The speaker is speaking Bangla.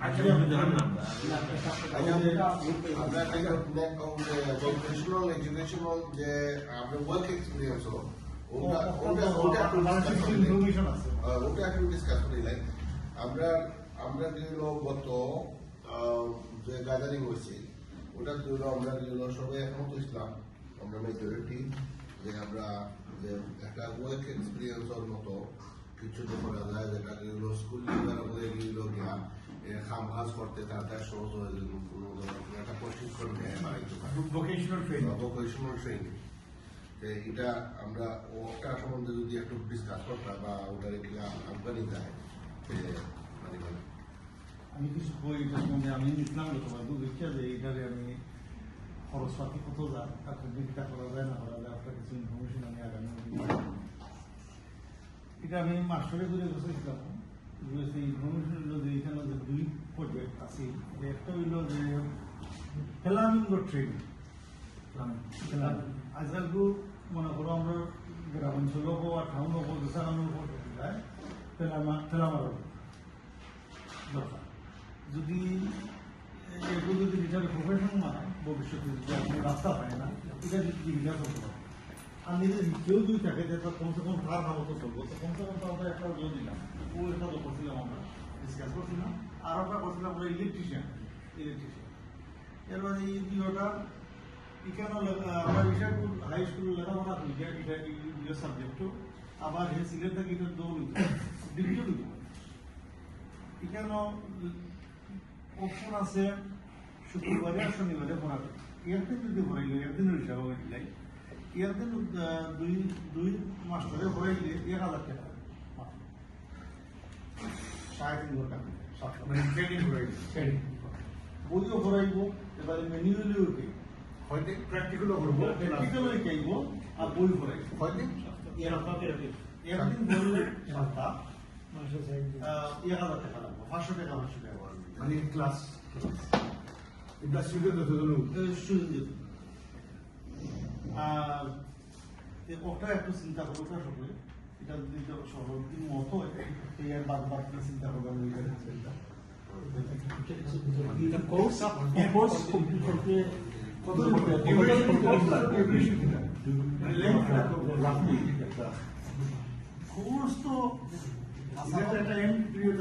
আচ্ছা আমরা ভোকেশনাল এডুকেশনাল যে আপনার ওয়ার্ক এক্সপিরিয়েন্স ওটা একটু ডিসকাস করি। লাইক আমরা যেগুলো গত যে গ্যাদারিং হয়েছে ওটা যেগুলো আমরা যেগুলো সবাই একমত ইসলাম আমরা মেজরিটি যে আমরা যে একটা ওয়ার্ক এক্সপিরিয়েন্সের মতো কিছু তো করা যায়, যেটা যেগুলো স্কুল লেভেলের মধ্যে যেগুলো গিয়া কাম কাজ করতে তাদের সহজ হয়ে একটা প্রশিক্ষণ নেয় ভোকেশনাল ট্রেনিং। এটা আমরা ওটা সম্বন্ধে যদি একটু ডিসকাস করতাম বা ওটার কিনা আফগানি যায় মানে আমি কিছু বই এটা সম্বন্ধে আমি ইসলাম গতভাবে দেখছি যে এইটারে আমি খরচপাতি কত যায় তারপর বিক্রিয়া করা যায় না করা যায় আপনার কিছু ইনফরমেশন আমি আগামী এটা আমি মাস্টারে করে বসেছিলাম। সেই ইনফরমেশন হলো যে এখানে যে দুই প্রজেক্ট আছে, একটা হইল যে ফ্লামিঙ্গো ট্রেনিং। আজকালকে মনে করো আমরা গ্রামাঞ্চল হোক আর টাউন হোক দেশানোর উপর যায় ফেলামার দরকার। যদি এগুলো যদি এটার প্রফেশন মানে ভবিষ্যতে যদি আপনি রাস্তা পায় না এটা জীবিকা করতে পারে। আর নিজের কেউ যদি থাকে যে কমসে কম তার ভাবতো চলবো, তো কমসে কম আমরা একটা জোর দিলাম। ও একটা করছিলাম আমরা ডিসকাস করছিলাম, আর আমরা করছিলাম আমরা ইলেকট্রিশিয়ান। এরপরে এই দুটা এখানে আমরা বিষয়পুর হাই স্কুল লেখাপড়া করি এটা ইয়ে সাবজেক্টও আবার হে সিলেট থেকে এটা দৌড় ডিগ্রিও দিব। এখানে অপশন আছে শুক্রবারে আর শনিবারে পড়াবে। একদিন যদি পড়াইলে একদিনের হিসাবে দিলাই একদিন দুই মাস্টারে পড়াইলে 1000 টাকা 3.5 ঘন্টা মানে ট্রেনিং পড়াইবে। বইও পড়াইব, এবারে ম্যানুয়ালিও খাইব, হয়তো প্র্যাকটিক্যালও করবো, প্র্যাকটিক্যালও খাইব আর বই পড়াইব। হয়তো একদিন বললে সপ্তাহ 1000 টাকা লাগবে, 500 টাকা মানে ক্লাস এটা স্টুডেন্ট আর ওটা একটু চিন্তা করবো সকলে। এটা যদি সহজী মতো এর বাদ বাকি চিন্তা করবেন কোর্স তো একটা এন্ড পিরিয়ড